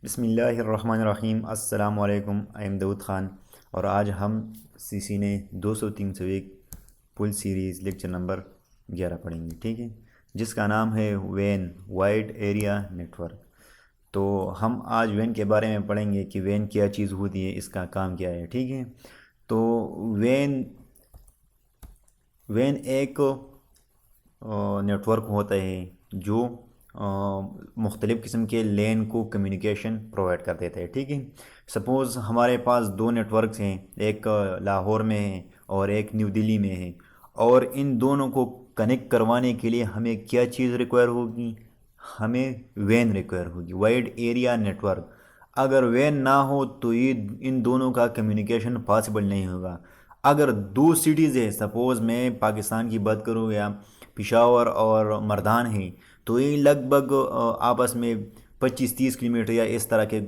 बिस्मिल्लाहिर्रहमानिर्रहीम। अस्सलाम वालेकुम। आई एम दाऊद ख़ान और आज हम सीसी ने 200-301 फुल सीरीज़ लेक्चर नंबर 11 पढ़ेंगे, ठीक है, जिसका नाम है वैन वाइड एरिया नेटवर्क। तो हम आज वैन के बारे में पढ़ेंगे कि वैन क्या चीज़ होती है, इसका काम क्या है, ठीक है। तो वैन वैन एक नेटवर्क होता है जो मुख्तलिफ़ किस्म के लेन को कम्युनिकेशन प्रोवाइड कर देता है, ठीक है। सपोज़ हमारे पास दो नेटवर्क्स हैं, एक लाहौर में है और एक न्यू दिल्ली में है, और इन दोनों को कनेक्ट करवाने के लिए हमें क्या चीज़ रिक्वायर होगी? हमें वैन रिक्वायर होगी, वाइड एरिया नेटवर्क। अगर वैन ना हो तो ये इन दोनों का कम्युनिकेशन पॉसिबल नहीं होगा। अगर दो सिटीज़ है, सपोज़ मैं पाकिस्तान की बात करूँ या पिशावर और मर्दान है, तो ये लगभग आपस में 25-30 किलोमीटर या इस तरह के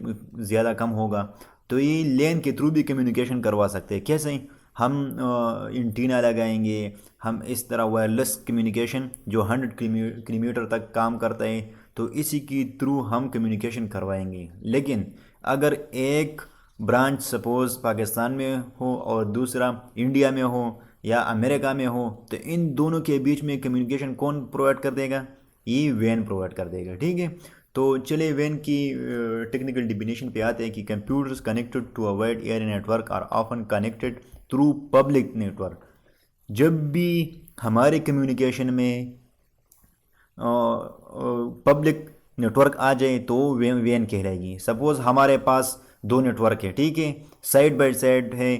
ज़्यादा कम होगा, तो ये लेन के थ्रू भी कम्युनिकेशन करवा सकते हैं। कैसे? हम एंटीना लगाएंगे, हम इस तरह वायरलेस कम्युनिकेशन जो 100 किलोमीटर तक काम करता है, तो इसी के थ्रू हम कम्युनिकेशन करवाएंगे। लेकिन अगर एक ब्रांच सपोज़ पाकिस्तान में हो और दूसरा इंडिया में हो या अमेरिका में हो, तो इन दोनों के बीच में कम्युनिकेशन कौन प्रोवाइड कर देगा? ये वैन प्रोवाइड कर देगा, ठीक है। तो चलिए वैन की टेक्निकल डिफिनेशन पे आते हैं कि computers connected to a wide area network are often connected through public network. जब भी हमारे कम्युनिकेशन में पब्लिक नेटवर्क आ जाए तो वैन कहलाएगी। सपोज़ हमारे पास दो नेटवर्क है, ठीक है, साइड बाय साइड है,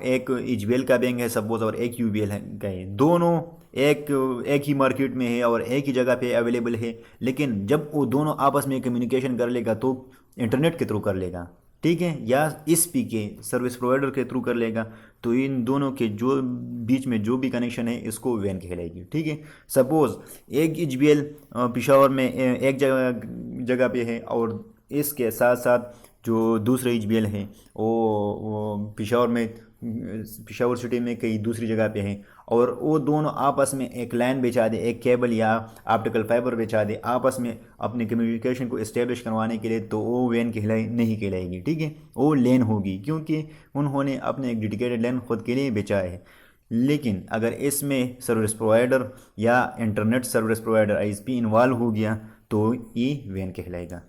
एक एचबीएल का बैंक है सपोज और एक यूबीएल का है, दोनों एक एक ही मार्केट में है और एक ही जगह पे अवेलेबल है। लेकिन जब वो दोनों आपस में कम्युनिकेशन कर लेगा तो इंटरनेट के थ्रू कर लेगा, ठीक है, या इस पी के सर्विस प्रोवाइडर के थ्रू कर लेगा। तो इन दोनों के जो बीच में जो भी कनेक्शन है इसको वैन कहलाएगी, ठीक है। सपोज़ एक एचबीएल पिशावर में एक जगह जगह पे है और इसके साथ साथ जो दूसरे एचबीएल हैं वो पिशावर में, पिशावर सिटी में कहीं दूसरी जगह पे हैं, और वो दोनों आपस में एक लाइन बिछा दे, एक केबल या ऑप्टिकल फाइबर बिछा दे आपस में अपने कम्युनिकेशन को इस्टेब्लिश करवाने के लिए, तो वो वैन कहलाई नहीं कहलाएगी, ठीक है, वो लेन होगी, क्योंकि उन्होंने अपने एक डेडिकेटेड लेन खुद के लिए बिछाया है। लेकिन अगर इसमें सर्विस प्रोवाइडर या internet service provider ISP involve हो गया तो ये वैन कहलाएगा,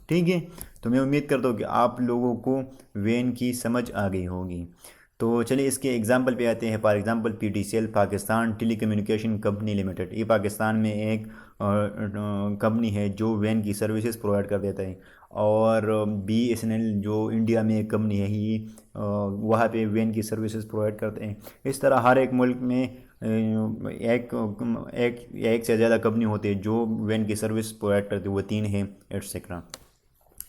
ठीक है। तो मैं उम्मीद करता हूँ कि आप लोगों को वैन की समझ आ गई होगी। तो चलिए इसके एग्जांपल पे आते हैं। For example PTCL Pakistan telecommunication company limited, ये पाकिस्तान में एक कंपनी है जो वैन की सर्विसेज प्रोवाइड कर देता है। और बीएसएनएल जो इंडिया में एक कंपनी है, ये वहाँ पे वैन की सर्विसेज प्रोवाइड करते हैं। इस तरह हर एक मुल्क में एक एक से ज़्यादा कंपनी होती है जो वैन की सर्विस प्रोवाइड करती है, वो 3 है एटसेट्रा।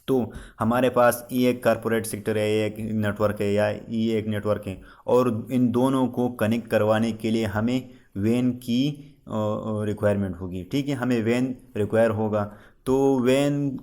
तो हमारे पास ये एक कॉरपोरेट सेक्टर है, ये एक नेटवर्क है या ये एक नेटवर्क है, और इन दोनों को कनेक्ट करवाने के लिए हमें वैन की रिक्वायरमेंट होगी, ठीक है, हमें वैन रिक्वायर होगा। तो वैन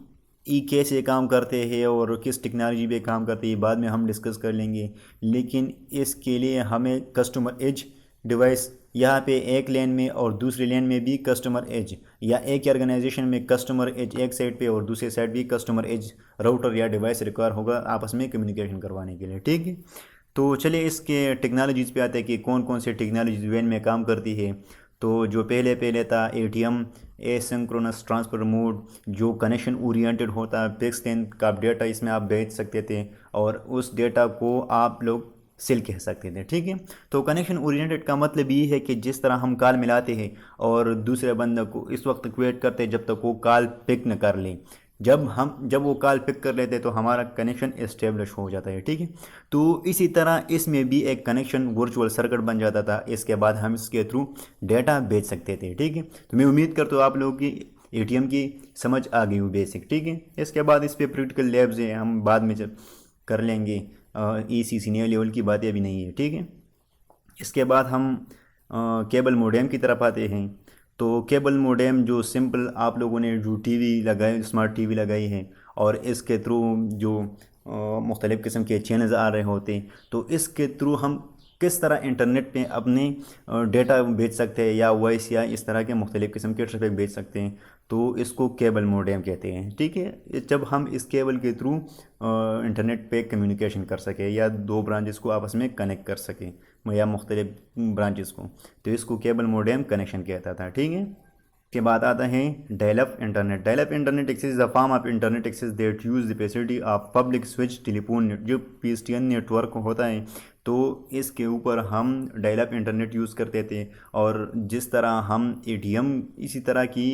ई कैसे काम करते हैं और किस टेक्नोलॉजी पे काम करते हैं बाद में हम डिस्कस कर लेंगे। लेकिन इसके लिए हमें कस्टमर एज डिवाइस, यहाँ पे एक लेन में और दूसरे लेन में भी कस्टमर एज, या एक ही ऑर्गेनाइजेशन में कस्टमर एज एक साइड पे और दूसरे साइड भी कस्टमर एज राउटर या डिवाइस रिक्वायर होगा आपस में कम्युनिकेशन करवाने के लिए, ठीक है। तो चलिए इसके टेक्नोलॉजीज़ पे आते हैं कि कौन कौन से टेक्नोलॉजीज वैन में काम करती है। तो जो पहले पहले था एटीएम, एसिंक्रोनस ट्रांसफर मोड, जो कनेक्शन ओरिएंटेड होता है, फिक्स लेंथ का डेटा इसमें आप भेज सकते थे और उस डेटा को आप लोग सेल कह सकते थे, ठीक है। तो कनेक्शन ओरिएंटेड का मतलब ये है कि जिस तरह हम कॉल मिलाते हैं और दूसरे बंदे को इस वक्त वेट करते हैं जब तक वो कॉल पिक न कर ले, जब वो कॉल पिक कर लेते तो हमारा कनेक्शन इस्टेब्लिश हो जाता है, ठीक है। तो इसी तरह इसमें भी एक कनेक्शन वर्चुअल सर्किट बन जाता था, इसके बाद हम इसके थ्रू डेटा भेज सकते थे, ठीक है। तो मैं उम्मीद करता हूँ आप लोगों की एटीएम की समझ आ गई हो बेसिक, ठीक है। इसके बाद इस पर प्रैक्टिकल लैब्स हैं, हम बाद में जब कर लेंगे, इसी सीनियर लेवल की बातें अभी नहीं है, ठीक है। इसके बाद हम केबल मोडेम की तरफ आते हैं। तो केबल मोडेम जो सिंपल आप लोगों ने जो टीवी लगाए, स्मार्ट टीवी लगाई है और इसके थ्रू जो मुख्तलिफ़ किस्म के चैनल्स आ रहे होते हैं, तो इसके थ्रू हम किस तरह इंटरनेट पे अपने डेटा भेज सकते हैं या वॉइस या इस तरह के मुख्तलिफ़ किस्म के ट्रैफिक भेज सकते हैं, तो इसको केबल मोडेम कहते हैं। ठीक है, जब हम इस केबल के थ्रू इंटरनेट पे कम्युनिकेशन कर सकें या दो ब्रांचेस को आपस में कनेक्ट कर सकें या मुख्तलिफ़ ब्रांचेस को, तो इसको केबल मोडेम कनेक्शन कहता था। ठीक है, के बाद आता है dial up internet. Dial up internet access is a form of internet access that use the facility of public switch telephone net. जो पीएसटीएन नेटवर्क होता है, तो इसके ऊपर हम डायल-अप इंटरनेट यूज़ करते थे, और जिस तरह हम एटीएम इसी तरह की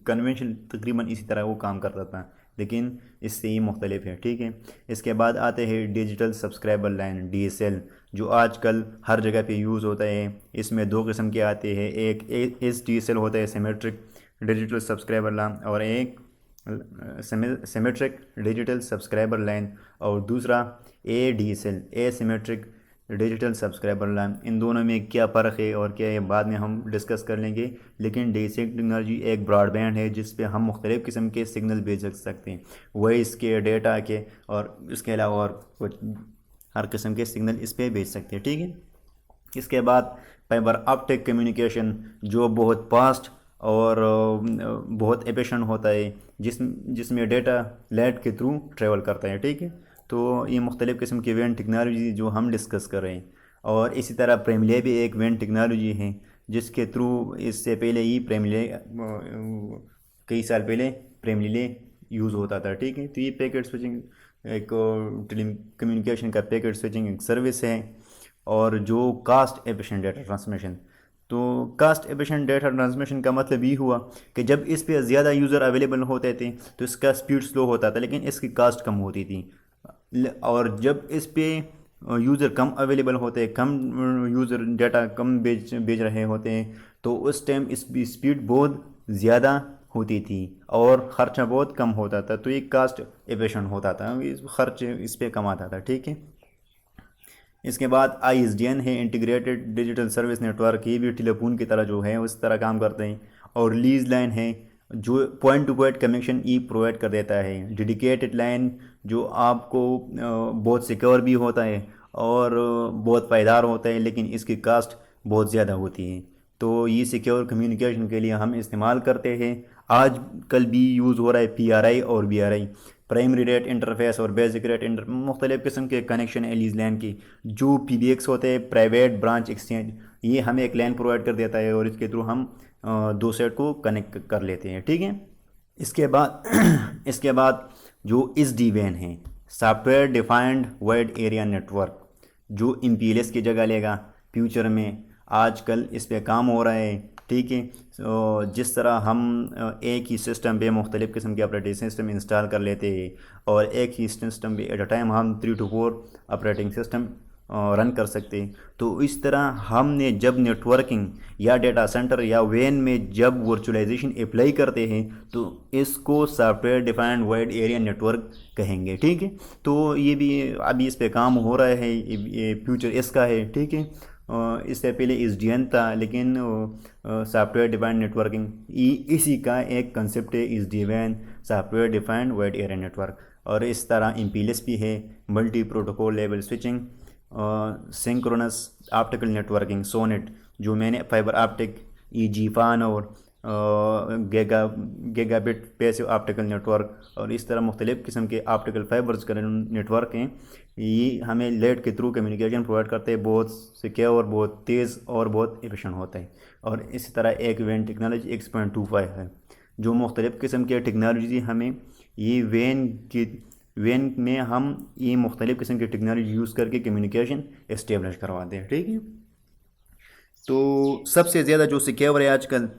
कन्वेंशन तकरीबन इसी तरह वो काम करता था, लेकिन इससे ही मुख्तलिफ है। ठीक है, इसके बाद आते हैं डिजिटल सब्सक्राइबर लाइन, डीएसएल, जो आजकल हर जगह पे यूज़ होता है। इसमें दो किस्म के आते हैं, एक एस डीएसएल होता है सिमेट्रिक डिजिटल सब्सक्राइबर लाइन, और एक सिमेट्रिक डिजिटल सब्सक्राइबर लाइन, और दूसरा A DSL asymmetric digital subscriber line. इन दोनों में क्या फ़र्क है और क्या है बाद में हम डिस्कस कर लेंगे, लेकिन डीएसएल टेक्नोलॉजी एक ब्रॉडबैंड है जिस पे हम मुख्तलिफ़ किस्म के सिग्नल भेज सकते हैं, वॉइस के, डेटा के, और इसके अलावा और कुछ हर किस्म के सिग्नल इस पर भेज सकते हैं। ठीक है, इसके बाद फाइबर ऑप्टिक कम्युनिकेशन, जो बहुत फास्ट और बहुत एफिशिएंट होता है, जिसमें डेटा लाइट के थ्रू ट्रेवल करता है। ठीक है, तो ये मुख्तलिफ़ किस्म की वेन टेक्नोलॉजी जो हम डिस्कस कर रहे हैं। और इसी तरह प्रेमले भी एक वेन टेक्नोलॉजी है, जिसके थ्रू इससे पहले ही प्रेमले कई साल पहले प्रेमले यूज़ होता था। ठीक है, तो ये पैकेट स्विचिंग एक टेली कम्युनिकेशन का पैकेट स्विचिंग एक सर्विस है। और जो कास्ट एफिशिएंट डेटा ट्रांसमिशन, तो कास्ट एफिशिएंट डेटा ट्रांसमिशन का मतलब ये हुआ कि जब इस पे ज़्यादा यूज़र अवेलेबल होते थे तो इसका स्पीड स्लो होता था, लेकिन इसकी कास्ट कम होती थी। और जब इस पे यूज़र कम अवेलेबल होते हैं, कम यूज़र डाटा कम भेज रहे होते हैं, तो उस टाइम इस स्पीड बहुत ज़्यादा होती थी और ख़र्चा बहुत कम होता था, तो ये कास्ट एफिशिएंट होता था, इस खर्च इस पे कम आता था। ठीक है, इसके बाद ISDN है, इंटीग्रेटेड डिजिटल सर्विस नेटवर्क, ये भी टेलीफोन की तरह जो है उस तरह काम करते हैं। और लीज लाइन है, जो पॉइंट टू पॉइंट कनेक्शन ई प्रोवाइड कर देता है। डेडिकेटेड लाइन, जो आपको बहुत सिक्योर भी होता है और बहुत पायदार होता है, लेकिन इसकी कास्ट बहुत ज़्यादा होती है। तो ये सिक्योर कम्युनिकेशन के लिए हम इस्तेमाल करते हैं। आज कल भी यूज़ हो रहा है PRI और BRI, प्राइमरी रेट इंटरफेस और बेसिक रेट मुख्तलिफ़ किस्म के कनेक्शन है लीज लैन की। जो PBX होते हैं, प्राइवेट ब्रांच एक्सचेंज, ये हमें एक लैन प्रोवाइड कर देता है और इसके थ्रू हम दो सेट को कनेक्ट कर लेते हैं। ठीक है, इसके बाद इसके बाद जो इस डी वैन है, software defined wide area network, जो MPLS की जगह लेगा फ्यूचर में। आजकल इस पे काम हो रहा है। ठीक है, जिस तरह हम एक ही सिस्टम पे मुख्तलिफ़ किस्म के ऑपरेटिंग सिस्टम इंस्टॉल कर लेते हैं, और एक ही सिस्टम पे एट अ टाइम हम 3 to 4 ऑपरेटिंग सिस्टम रन कर सकते हैं, तो इस तरह हमने जब नेटवर्किंग या डेटा सेंटर या वैन में जब वर्चुअलाइजेशन अप्लाई करते हैं, तो इसको software defined wide area network कहेंगे। ठीक है, तो ये भी अभी इस पे काम हो रहा है, ये फ्यूचर इसका है। ठीक है, इससे पहले SDN था, लेकिन सॉफ्टवेयर डिफाइंड नेटवर्किंग इसी का एक कंसेप्ट है, SDWAN, software defined wide area network. और इस तरह MPLS भी है, multi protocol level switching, synchronous optical networking, SONET, जो मैंने फाइबर ऑप्टिक, EGFAN और गीगाबिट पैसिव ऑप्टिकल नेटवर्क, और इस तरह मुख्तलिफ़ किस्म के ऑप्टिकल फाइबर्स का नेटवर्क हैं। ये हमें लेट के थ्रू कम्युनिकेशन प्रोवाइड करते हैं, बहुत सिक्योर, बहुत तेज़ और बहुत एफिशिएंट होता है। और इसी तरह एक वैन टेक्नोलॉजी X.25 है, जो मुख्तलिफ़ किस्म के टेक्नोलॉजी हमें ये वैन में हम ये मुख्तलिफ़ किस्म की टेक्नोलॉजी यूज़ करके कम्युनिकेशन इस्टेब्लिश करवाते हैं। ठीक है, तो सबसे ज़्यादा जो सिक्योर है आजकल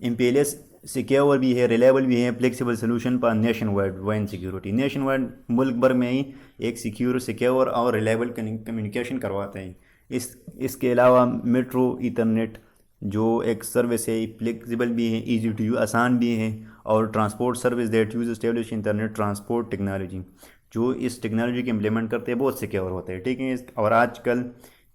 MPLS सिक्योर भी है, रिलायबल भी है, फ्लेक्सिबल सोल्यूशन पर नेशन वाइड वैन सिक्योरिटी, नेशन वाइड मुल्क भर में ही एक सिक्योर और रिलायबल कम्युनिकेशन करवाते हैं। इसके अलावा मेट्रो ईथरनेट, जो एक सर्विस है, फ्लेक्सिबल भी है, इजी टू यूज, आसान भी है, और transport service that use establish internet transport technology, जो इस टेक्नोलॉजी के इम्प्लीमेंट करते हैं बहुत सिक्योर होते हैं। ठीक है, और आजकल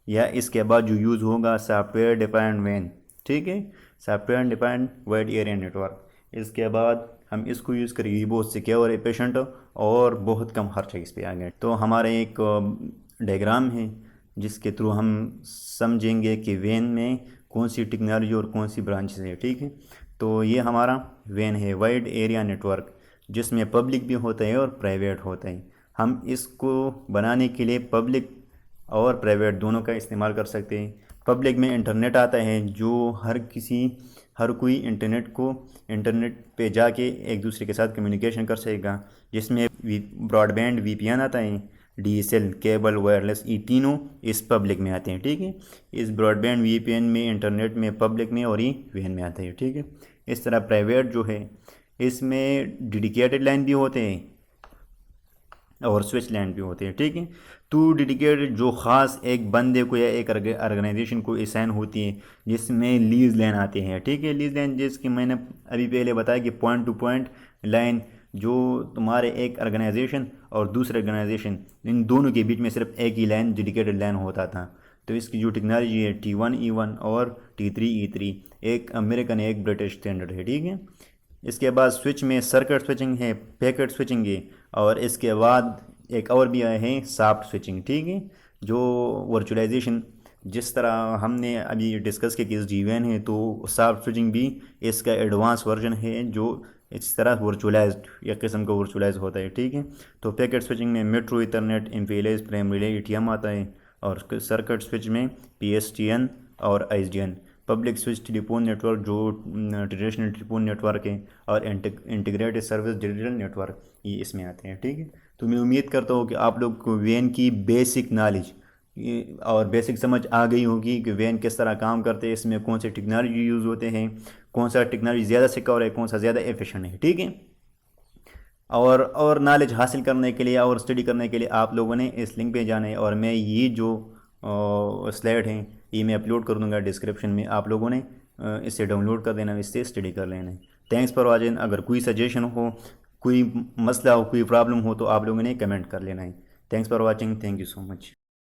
या इसके बाद जो यूज़ होगा सॉफ्टवेयर डिफाइंड वैन। ठीक है, software defined wide area network, इसके बाद हम इसको यूज़ करेंगे, बहुत सिक्योर है, पेशेंट और बहुत कम खर्चा इस पे आ गया। तो हमारे एक डायग्राम है, जिसके थ्रू हम समझेंगे कि वेन में कौन सी टेक्नोलॉजी और कौन सी ब्रांचेस है। ठीक है, तो ये हमारा वेन है, वाइड एरिया नेटवर्क, जिसमें पब्लिक भी होता है और प्राइवेट होता है। हम इसको बनाने के लिए पब्लिक और प्राइवेट दोनों का इस्तेमाल कर सकते हैं। पब्लिक में इंटरनेट आता है, जो हर कोई इंटरनेट पे जाके एक दूसरे के साथ कम्युनिकेशन कर सकेगा, जिसमें ब्रॉडबैंड वीपीएन आता है, डीएसएल, केबल, वायरलेस, ये तीनों इस पब्लिक में आते हैं। ठीक है, इस ब्रॉडबैंड वीपीएन में, इंटरनेट में, पब्लिक में और ये वेन में आते हैं। ठीक है, इस तरह प्राइवेट जो है इसमें डेडिकेटेड लाइन भी होते हैं और स्विच लैंड भी होते हैं। ठीक है, तो डेडिकेटेड जो ख़ास एक बंदे को या एक ऑर्गेनाइजेशन को असाइन होती है, जिसमें लीज लाइन आते हैं। ठीक है, लीज लाइन जिसकी मैंने अभी पहले बताया कि पॉइंट टू पॉइंट लाइन, जो तुम्हारे एक ऑर्गेनाइजेशन और दूसरे ऑर्गेनाइजेशन, इन दोनों के बीच में सिर्फ एक ही लाइन, डेडिकेटेड लाइन होता था। तो इसकी जो टेक्नोलॉजी है T1E1 और T3E3, एक अमेरिकन एक ब्रिटिश स्टैंडर्ड है। ठीक है, इसके बाद स्विच में सर्किट स्विचिंग है, पैकेट स्विचिंग है, और इसके बाद एक और भी आए हैं सॉफ्ट स्विचिंग। ठीक है, जो वर्चुअलाइजेशन जिस तरह हमने अभी डिस्कस किया कि इस जीवन है, तो सॉफ्ट स्विचिंग भी इसका एडवांस वर्जन है, जो इस तरह वर्चुअलाइज्ड एक किस्म का वर्चुअलाइज होता है। ठीक है, तो पैकेट स्विचिंग में मेट्रो ईथरनेट, इम्पीरियलाइज, प्राइम रिले, ईटीएम आता है, और सर्किट स्विच में पीएसटीएन और ISDN. Public switch telephone network, जो ट्रेडिशनल टेलीफोन नेटवर्क है, और इंटीग्रेटेड सर्विस डिजिटल नेटवर्क, ये इसमें आते हैं। ठीक है, तो मैं उम्मीद करता हूँ कि आप लोग को वेन की बेसिक नॉलेज और बेसिक समझ आ गई होगी कि वेन किस तरह काम करते हैं, इसमें कौन से टेक्नोलॉजी यूज़ होते हैं, कौन सा टेक्नोलॉजी ज़्यादा सिक्योर है, कौन सा ज़्यादा एफिशिएंट है। ठीक है, और नॉलेज हासिल करने के लिए और स्टडी करने के लिए आप लोगों ने इस लिंक पे जाना है, और मैं ये जो स्लाइड हैं ये मैं अपलोड कर दूंगा डिस्क्रिप्शन में, आप लोगों ने इससे डाउनलोड कर देना, इससे स्टडी कर लेना है। Thanks for watching. अगर कोई सजेशन हो, कोई मसला हो, कोई प्रॉब्लम हो, तो आप लोगों ने कमेंट कर लेना है। Thanks for watching, thank you so much.